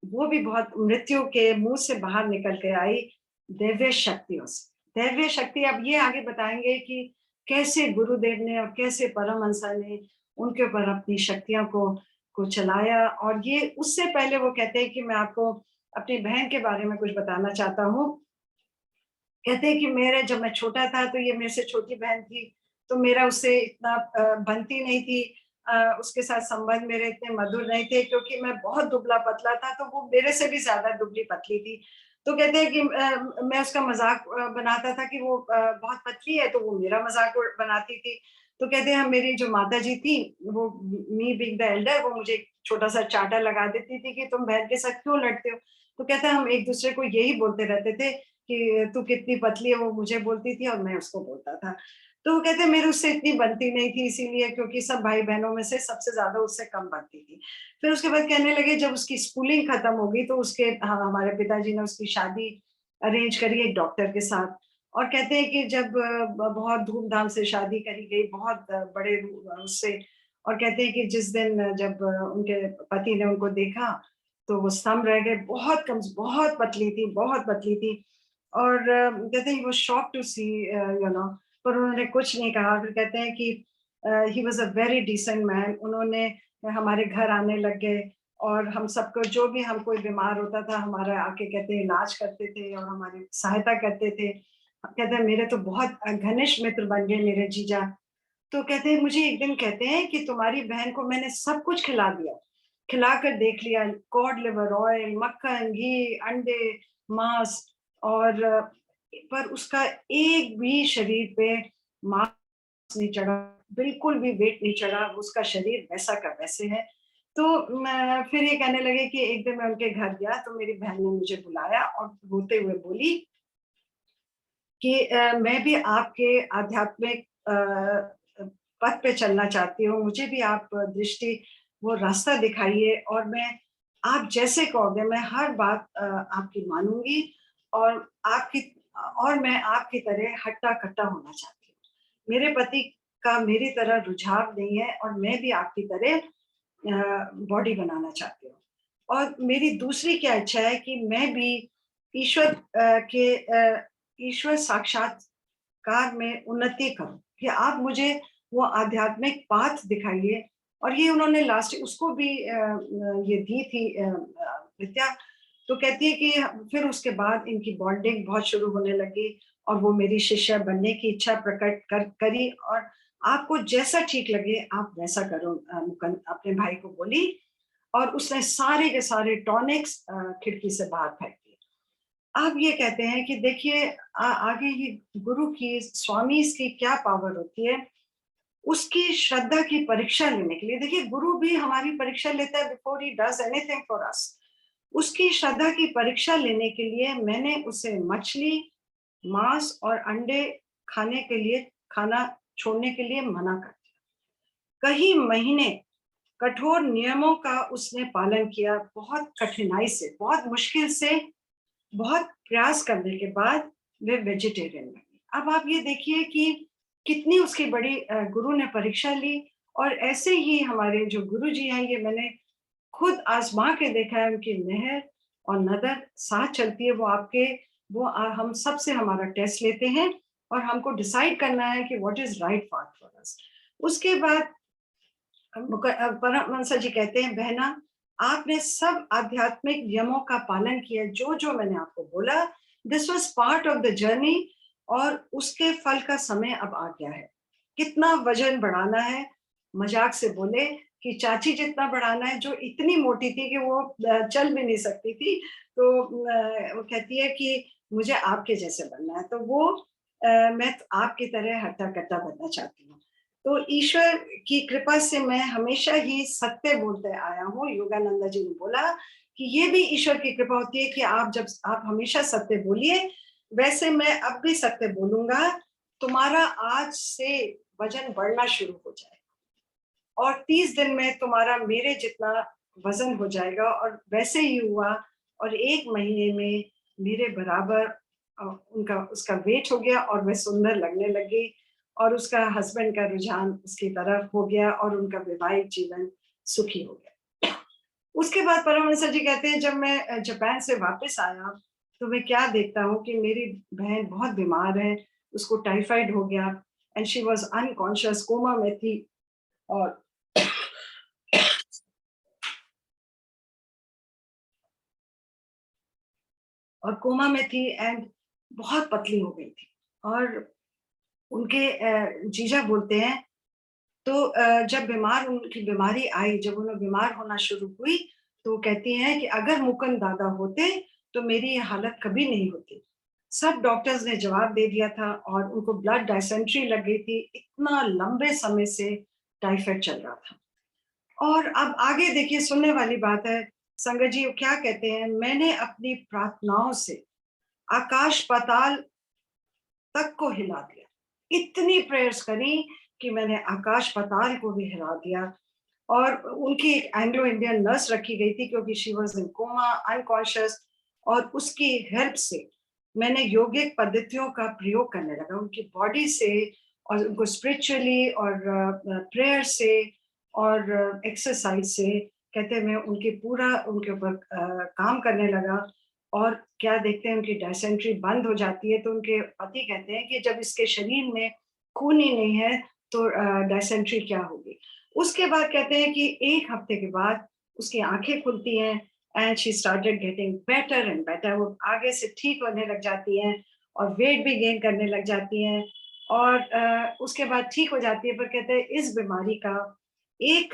वो भी बहुत मृत्यु के मुंह से बाहर निकल के आई दिव्य शक्तियों से। दिव्य शक्ति अब ये आगे बताएंगे कि कैसे गुरुदेव ने और कैसे परमहंसा ने उनके ऊपर अपनी शक्तियों को चलाया। और ये उससे पहले वो कहते हैं कि मैं आपको अपनी बहन के बारे में कुछ बताना चाहता हूँ। कहते हैं कि मेरे जब मैं छोटा था, तो ये मेरे से छोटी बहन थी, तो मेरा उससे इतना बनती नहीं थी। उसके साथ संबंध मेरे इतने मधुर नहीं थे, क्योंकि मैं बहुत दुबला-पतला था, तो वो मेरे से भी ज़्यादा दुबली-पतली थी। तो कहते हैं कि मैं उसका मज़ाक बनाता था कि वो बहुत पतली है, तो वो मेरा मज़ाक बनाती थी। तो कहते हैं मेरी जो माताजी थी, वो मी बीइंग द एल्डर, वो मुझे एक छोटा-सा चाँटा लगा देती थी कि तुम बहन के साथ क्यों लड़ते हो? तो कहते हैं हम एक-दूसरे को यही बोलते रहते थे कि तू कितनी पतली है, वो मुझे बोलती थी और मैं उसको बोलता था। तो वो कहते हैं मेरी उससे इतनी बनती नहीं थी, इसीलिए क्योंकि सब भाई-बहनों में से सबसे ज़्यादा उससे कम बनती थी। फिर उसके बाद कहने लगे जब उसकी स्कूलिंग खत्म हो गई, तो उसके हमारे पिताजी ने उसकी शादी अरेंज करी एक डॉक्टर के साथ। और कहते हैं कि जब बहुत धूम-धाम से शादी करी गई, बहुत बड़े उससे। और कहते हैं कि जिस दिन जब उनके पति ने उनको देखा, तो वो स्तंभ रह गए। बहुत पतली थी, बहुत पतली थी। और कहते हैं he was shocked to see पर उन्होंने कुछ नहीं कहा। फिर कहते हैं कि he was a very decent man. उन्होंने हमारे घर आने लग गए, और हम सबको जो भी हम कोई बीमार होता था, हमारा आके कहते हैं इलाज करते थे और हमारी सहायता करते थे। कहते हैं मेरे तो बहुत घनिष्ठ मित्र बन गए मेरे जीजा। तो कहते हैं मुझे एक दिन कहते हैं कि तुम्हारी बहन को मैंने सब कुछ खिला दिया, खिलाकर देख लिया, कॉड लिवर ऑयल, मक्खन, घी, अंडे, मांस। और पर उसका एक भी शरीर पे मांस नहीं चढ़ा, बिल्कुल भी वेट नहीं चढ़ा, उसका शरीर वैसा का वैसे है। तो फिर ये कहने लगे कि एक दिन मैं उनके घर गया, तो मेरी बहन ने मुझे बुलाया और रोते हुए बोली कि मैं भी आपके आध्यात्मिक पथ पे चलना चाहती हूँ, मुझे भी आप दृष्टि वो रास्ता दिखाइए, और मैं आप जैसे कहोगे मैं हर बात आपकी मानूँगी, और आपकी और मैं आपकी तरह हट्टा-कट्टा होना चाहती हूँ। मेरे पति का मेरी तरह रुझाव नहीं है, और मैं भी आपकी तरह बॉडी बनाना चाहती हूँ। और मेरी दूसरी क्या इच्छा है कि मैं भी ईश्वर ईश्वर साक्षात्कार में उन्नति करूँ, कि आप मुझे वो आध्यात्मिक पाथ दिखाइए। और ये उन्होंने लास्ट उसको भी ये दी थी विद्या। तो कहती है कि फिर उसके बाद इनकी बॉन्डिंग बहुत शुरू होने लगी, और वो मेरी शिष्या बनने की इच्छा प्रकट करी। और आपको जैसा ठीक लगे आप वैसा करो, मुकन अपने भाई को बोली। और उसने सारे के सारे टॉनिक्स खिड़की से बाहर फेंक दिए। आप ये कहते हैं कि देखिए आगे ये गुरु की, स्वामी की क्या पावर होती है, उसकी श्रद्धा की परीक्षा लेने के लिए। देखिए गुरु भी हमारी परीक्षा लेता है before he does anything for us. उसकी श्रद्धा की परीक्षा लेने के लिए मैंने उसे मछली, मांस और अंडे खाना छोड़ने के लिए मना कर दिया। कई महीने कठोर नियमों का उसने पालन किया, बहुत कठिनाई से, बहुत मुश्किल से, बहुत प्रयास करने के बाद वे वेजिटेरियन बनी। अब आप ये देखिए कि कितनी उसकी बड़ी गुरु ने परीक्षा ली। और ऐसे ही हमारे जो गुरुजी हैं, ये मैंने खुद आज़मा के देखा है, उनकी मेहर और नज़र साथ चलती है। हम सबसे हमारा टेस्ट लेते हैं और हमको डिसाइड करना है कि what is right path for us. उसके बाद परमहंस जी कहते हैं, बहना, आपने सब आध्यात्मिक नियमों का पालन किया, जो जो मैंने आपको बोला, this was part of the journey, और उसके फल का समय अब आ गया है। कितना वजन बढ़ाना है? मजाक से बोले कि चाची जितना बढ़ाना है, जो इतनी मोटी थी कि वो चल भी नहीं सकती थी। तो वो कहती है कि मुझे आपके जैसे बनना है, तो वो मैं तो आपकी तरह हट्टा कट्टा बनना चाहती हूँ। तो ईश्वर की कृपा से मैं हमेशा ही सत्य बोलते आया हूँ। योगानंदा जी ने बोला कि ये भी ईश्वर की कृपा होती है कि आप हमेशा सत्य बोलिए, वैसे मैं अब भी सत्य बोलूंगा। तुम्हारा आज से वजन बढ़ना शुरू हो जाएगा और 30 दिन में तुम्हारा मेरे जितना वजन हो जाएगा, और वैसे ही हुआ। और 1 महीने में मेरे बराबर उनका उसका वेट हो गया और वह सुंदर लगने लगी, और उसका हस्बैंड का रुझान उसकी तरफ हो गया और उनका वैवाहिक जीवन सुखी हो गया। उसके बाद परमहंस जी कहते हैं, जब मैं जापान से वापस आया तो मैं क्या देखता हूँ कि मेरी बहन बहुत बीमार है, उसको टाइफाइड हो गया and she was unconscious, coma में थी। और कोमा में थी एंड बहुत पतली हो गई थी। और उनके जीजा बोलते हैं, तो जब बीमार उनकी बीमारी आई, जब उन्हें बीमार होना शुरू हुई, तो वो कहती हैं कि अगर मुकुंद दादा होते तो मेरी ये हालत कभी नहीं होती। सब डॉक्टर्स ने जवाब दे दिया था और उनको ब्लड डायसेंट्री लग गई थी, इतना लंबे समय से टाइफाइड चल रहा था। और अब आगे देखिए, सुनने वाली बात है। संगत जी वो क्या कहते हैं, मैंने अपनी प्रार्थनाओं से आकाश पाताल तक को हिला दिया। इतनी प्रेयर्स करी कि मैंने आकाश पाताल को भी हिला दिया। और उनकी एक एंग्लो इंडियन नर्स रखी गई थी क्योंकि she was in coma, unconscious. और उसकी हेल्प से मैंने यौगिक पद्धतियों का प्रयोग करने लगा उनकी बॉडी से, और उनको स्पिरिचुअली और प्रेयर से और एक्सरसाइज से, कहते हैं, मैं उनकी पूरा उनके ऊपर काम करने लगा। और क्या देखते हैं, उनकी डायसेंट्री बंद हो जाती है, तो उनके पति कहते हैं कि जब इसके शरीर में खून ही नहीं है तो डायसेंट्री क्या होगी। उसके बाद कहते हैं कि 1 हफ्ते के बाद उसकी आंखें खुलती हैं and she started getting better and better. वो आगे से ठीक होने लग जाती हैं और वेट भी गेन करने लग जाती हैं। और उसके बाद ठीक हो जाती है, पर कहते हैं इस बीमारी का एक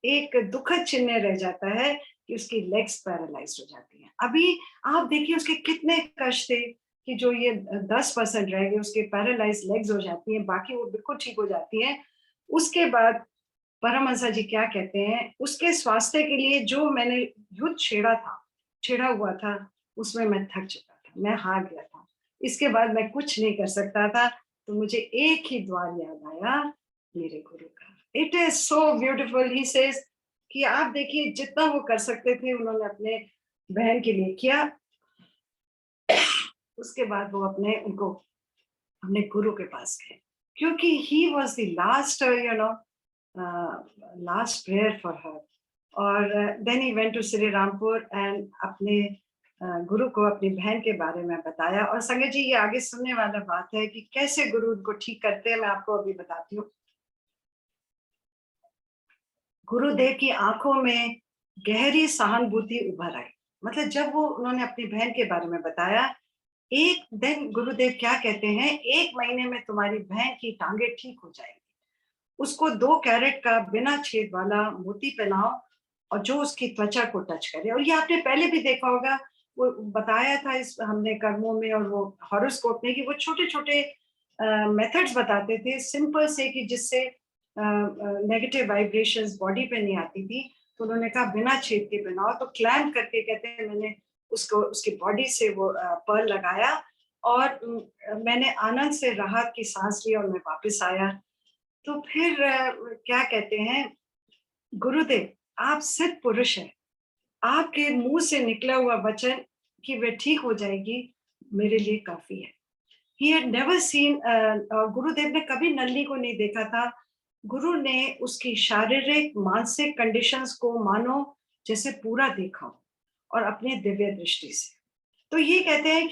एक दुखद चिन्ह रह जाता है कि उसकी लेग्स पैरालाइज हो जाती हैं। अभी आप देखिए उसके कितने कष्ट थे कि जो ये 10% रह गए, उसके पैरालाइज लेग्स हो जाती हैं, बाकी वो बिल्कुल ठीक हो जाती हैं। उसके बाद परमहंस जी क्या कहते हैं, उसके स्वास्थ्य के लिए जो मैंने युद्ध छेड़ा हुआ था, उसमें मैं थक चुका था, मैं हार गया था। इसके बाद मैं कुछ नहीं कर सकता था। तो मुझे एक ही द्वार याद आया, मेरे गुरु का। It is so beautiful, he says कि आप देखिए जितना वो कर सकते थे उन्होंने अपने बहन के लिए किया। उसके बाद वो अपने गुरु के पास गए, क्योंकि he was the last last prayer for her. और then he went to Serampore and अपने गुरु को अपनी बहन के बारे में बताया। और संगत जी ये आगे सुनने वाला बात है कि कैसे गुरु उनको ठीक करते हैं, मैं आपको अभी बताती हूँ। गुरुदेव की आंखों में गहरी सहानुभूति उभर आई। मतलब जब वो उन्होंने अपनी बहन के बारे में बताया, एक दिन गुरुदेव क्या कहते हैं, 1 महीने में तुम्हारी बहन की टांगे ठीक हो जाएगी। उसको 2 कैरेट का बिना छेद वाला मोती पहनाओ और जो उसकी त्वचा को टच करे। और ये आपने पहले भी देखा होगा, वो बताया था इस हमने कर्मों में और वो हॉरोस्कोप में, कि वो छोटे-छोटे मेथड्स बताते थे सिंपल से, कि जिससे नेगेटिव वाइब्रेशंस बॉडी पे नहीं आती थी। तो उन्होंने कहा बिना छेद के बनाओ, तो क्लैम्प करके कहते हैं मैंने उसको उसकी बॉडी से वो पर्ल लगाया और मैंने आनंद से राहत की सांस ली और मैं वापस आया। तो फिर क्या कहते हैं, गुरुदेव आप सिद्ध पुरुष हैं, आपके मुंह से निकला हुआ वचन कि वे ठीक हो जाएगी मेरे लिए काफी है। ही हैड नेवर सीन, गुरुदेव ने कभी नल्ली को नहीं देखा था। गुरु ने उसकी शारीरिक मानसिक कंडीशंस को मानो जैसे पूरा देखा हो और अपने दिव्य दृष्टि से। तो ये कहते हैं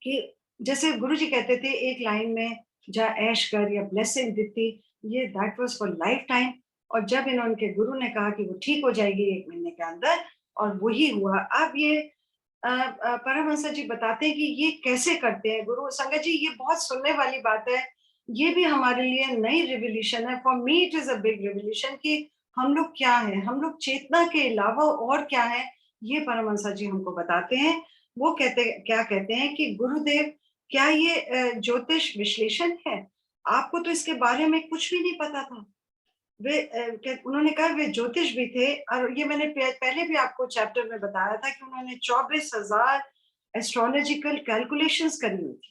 कि जैसे गुरु जी कहते थे एक लाइन में, जा ऐश कर या ब्लेसिंग दिखती, ये that was for life time. और जब इन्होंने गुरु ने कहा कि वो ठीक हो जाएगी 1 महीने के अंदर, और वही हुआ। अब ये परमहंस जी बताते हैं कि ये कैसे करते हैं गुरु। संगत जी ये बहुत सुनने वाली बात है, ये भी हमारे लिए नई रिवोल्यूशन है। For me it is a big revolution कि हम लोग क्या हैं, हम लोग चेतना के अलावा और क्या है, ये परमहंस जी हमको बताते हैं। वो क्या कहते हैं कि गुरुदेव क्या ये ज्योतिष विश्लेषण है? आपको तो इसके बारे में कुछ भी नहीं पता था। उन्होंने कहा वे ज्योतिष भी थे, और ये मैंने पहले भी आपको चैप्टर में बताया था कि उन्होंने 24,000 एस्ट्रोलॉजिकल कैलकुलेशंस करी हुई थी।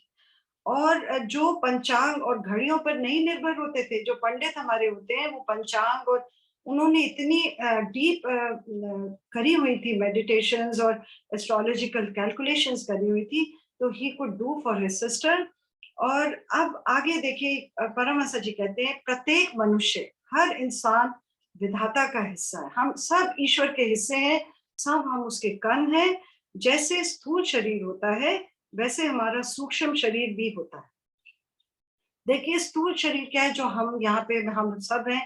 और जो पंचांग और घड़ियों पर नहीं निर्भर होते थे, जो पंडित हमारे होते हैं वो पंचांग और उन्होंने इतनी डीप करी हुई थी मेडिटेशंस और एस्ट्रोलॉजिकल कैलकुलेशंस करी हुई थी, तो he could do for his sister. और अब आगे देखिए, परमहंस जी कहते हैं प्रत्येक मनुष्य, हर इंसान विधाता का हिस्सा है। हम सब ईश्वर के हिस्से हैं, सब हम उसके कण हैं। जैसे स्थूल शरीर होता है वैसे हमारा सूक्ष्म शरीर भी होता है। देखिए स्थूल शरीर क्या है, जो हम यहाँ पे हम सब हैं,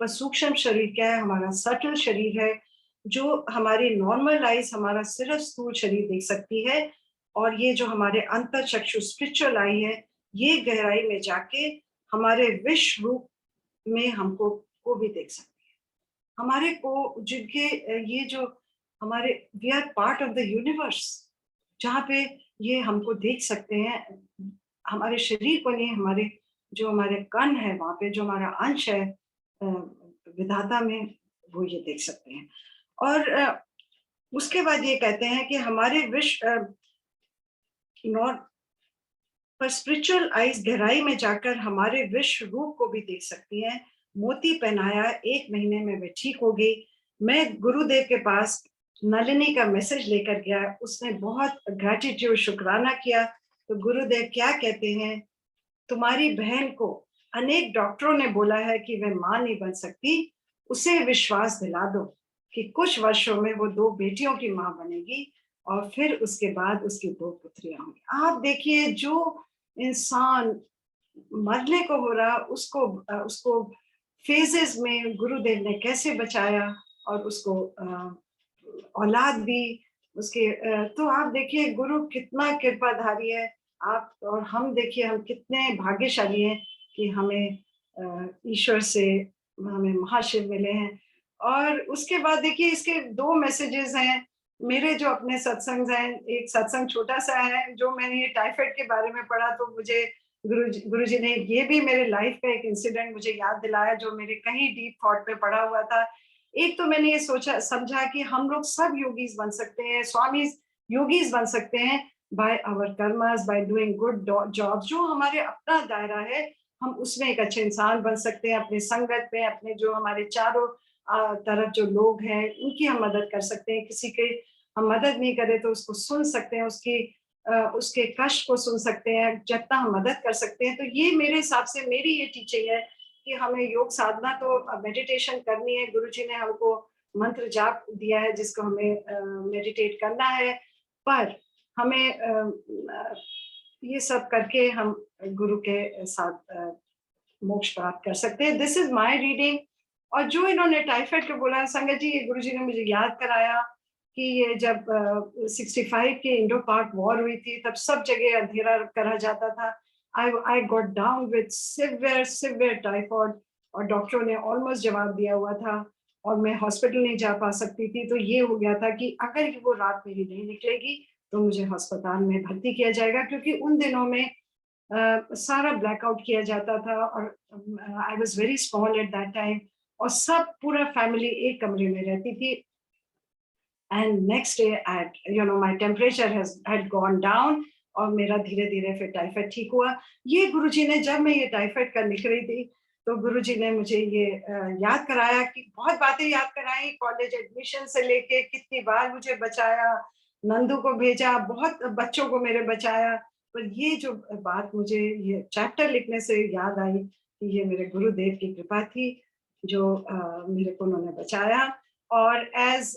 पर सूक्ष्म शरीर क्या है, हमारा सटल शरीर है, जो हमारी नॉर्मल आईज हमारा सिर्फ स्थूल शरीर देख सकती है। और ये जो हमारे अंतर चक्षु स्पिरिचुअल आई है, ये गहराई में जाके हमारे विश्व रूप में हमको को भी देख सकती है। हमारे को जिनके ये जो हमारे, we are part of the universe, जहाँ पे ये हमको देख सकते हैं। हमारे शरीर को नहीं, हमारे जो हमारे कण है वहां पे, जो हमारा अंश है विधाता में, वो ये देख सकते हैं। और उसके बाद ये कहते हैं कि हमारे विश्व नॉट पर स्पिरिचुअल आइज गहराई में जाकर हमारे विश्व रूप को भी देख सकती हैं। मोती पहनाया, 1 महीने में वे ठीक हो गई। मैं गुरुदेव के पास नलिनी का मैसेज लेकर गया, उसने बहुत ग्रेटिट्यूड शुक्राना किया। तो गुरुदेव क्या कहते हैं, तुम्हारी बहन को अनेक डॉक्टरों ने बोला है कि वह मां नहीं बन सकती, उसे विश्वास दिला दो कि कुछ वर्षों में वो 2 बेटियों की मां बनेगी और फिर उसके बाद उसकी 2 पुत्रियां होंगी। आप देखिए जो इंसान मरने को हो रहा, उसको फेजेस में गुरुदेव ने कैसे बचाया और उसको औलाद दी उसके। तो आप देखिए गुरु कितना कृपाधारी है। आप और हम देखिए हम कितने भाग्यशाली हैं कि हमें ईश्वर से हमें महाशिव मिले हैं। और उसके बाद देखिए इसके 2 मैसेजेस हैं। मेरे जो अपने सत्संग हैं, एक सत्संग छोटा सा है जो मैंने ये टाइफाइड के बारे में पढ़ा, तो मुझे गुरुजी ने ये भी मेरे लाइफ का एक इंसिडेंट मुझे याद दिलाया जो मेरे कहीं डीप थॉट पे पड़ा हुआ था। एक तो मैंने ये सोचा समझा कि हम लोग सब योगीज बन सकते हैं, स्वामी योगीज बन सकते हैं by our karmas, by doing good job. जो हमारे अपना दायरा है हम उसमें एक अच्छे इंसान बन सकते हैं, अपने संगत में, अपने जो हमारे चारों तरफ जो लोग हैं उनकी हम मदद कर सकते हैं। किसी के हम मदद नहीं करें तो उसको सुन सकते हैं, उसके कष्ट को सुन सकते हैं, जितना हम मदद कर सकते हैं। तो ये मेरे हिसाब से मेरी ये टीचिंग है कि हमें योग साधना तो मेडिटेशन करनी है। गुरुजी ने हमको मंत्र जाप दिया है जिसको हमें मेडिटेट करना है, पर हमें ये सब करके हम गुरु के साथ मोक्ष प्राप्त कर सकते हैं। This is my reading. और जो इन्होंने टाइफाइड को बोला, संगत जी ये गुरुजी ने मुझे याद कराया कि ये जब 65 की इंडो पाक वॉर हुई थी तब सब जगह अंधेरा करा जाता था। I got down with severe typhoid और डॉक्टरों ने ऑलमोस्ट जवाब दिया हुआ था और मैं हॉस्पिटल नहीं जा पा सकती थी। तो ये हो गया था कि अगर वो रात मेरी नहीं निकलेगी तो मुझे अस्पताल में भर्ती किया जाएगा, क्योंकि उन दिनों में सारा ब्लैकआउट किया जाता था और I was very small at that time. और सब पूरा फैमिली एक कमरे में रहती थी। And next day my temperature had gone down और मेरा धीरे धीरे फिर टाइफाइड ठीक हुआ। ये गुरुजी ने, जब मैं ये टाइफाइड का लिख रही थी तो गुरुजी ने मुझे ये याद कराया, कि बहुत बातें याद कराई, कॉलेज एडमिशन से लेके कितनी बार मुझे बचाया, नंदू को भेजा, बहुत बच्चों को मेरे बचाया। पर ये जो बात मुझे ये चैप्टर लिखने से याद आई कि ये मेरे गुरुदेव की कृपा थी, जो मेरे को उन्होंने बचाया। और as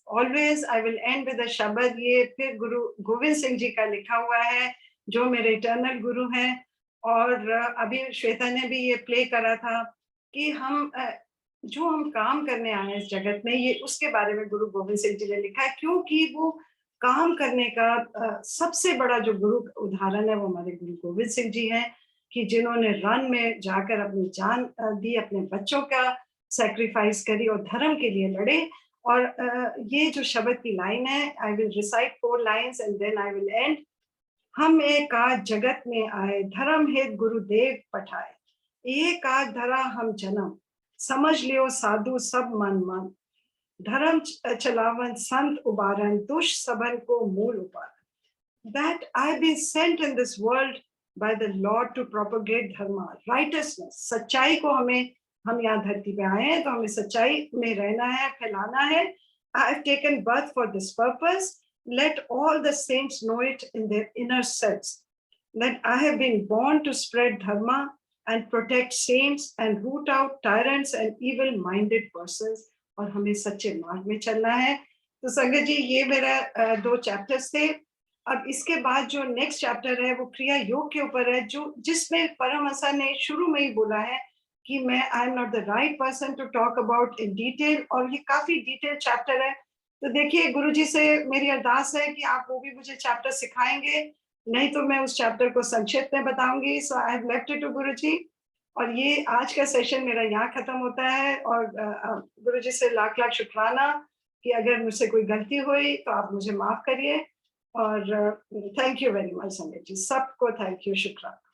always I will end with a शब्द, ये फिर गुरु गोविंद सिंह जी का लिखा हुआ है, जो मेरे इटर्नल गुरु हैं। और अभी श्वेता ने भी ये प्ले करा था कि जो हम काम करने आए हैं इस जगत में, ये उसके बारे में गुरु गोविंद सिंह जी ने लिखा है, क्योंकि वो काम करने का सबसे बड़ा जो गुरु उदाहरण है वो हमारे गुरु गोविंद सिंह जी हैं, कि जिन्होंने रन में जाकर अपनी जान दी, अपने बच्चों का सैक्रिफाइस करी और धर्म के लिए लड़े। और ये जो शब्द की लाइन है, I will recite 4 lines and then I will end. हम एकाज जगत में आए, धर्म हेत गुरुदेव पठाए, एकाज धरा हम जन्म, समझ लियो साधु सब मन मन, धर्म चलावन संत उबारन, दुष्ट सबन को मूल उपारन। That I've been sent in this world by the Lord to propagate dharma, righteousness, सच्चाई को हम यहाँ धरती पे आए हैं तो हमें सच्चाई में रहना है, फैलाना है। I have taken birth for this purpose. Let all the saints know it in their inner selves, that I have been born to spread dharma and protect saints and root out tyrants and evil-minded persons. और हमें सच्चे मार्ग में चलना है। तो संगत जी, ये मेरा 2 चैप्टर्स थे। अब इसके बाद जो नेक्स्ट चैप्टर है वो क्रिया योग के ऊपर है, जो जिसमें परमहंस ने शुरू में ही बोला है कि मैं I am not the right person to talk about in detail, और ये काफी डिटेल चैप्टर है। तो देखिए, गुरुजी से मेरी अरदास है कि आप वो भी मुझे चैप्टर सिखाएंगे, नहीं तो मैं उस चैप्टर को संक्षिप्त में बताऊंगी। So I have left it to Guruji. और ये आज का सेशन मेरा यहाँ खत्म होता है। और गुरुजी से लाख लाख शुक्राना कि अगर मुझसे कोई गलती हुई तो आप मुझे माफ करिए। और थैंक यू वेरी मच संगत जी, सबको थैंक यू, शुक्राना।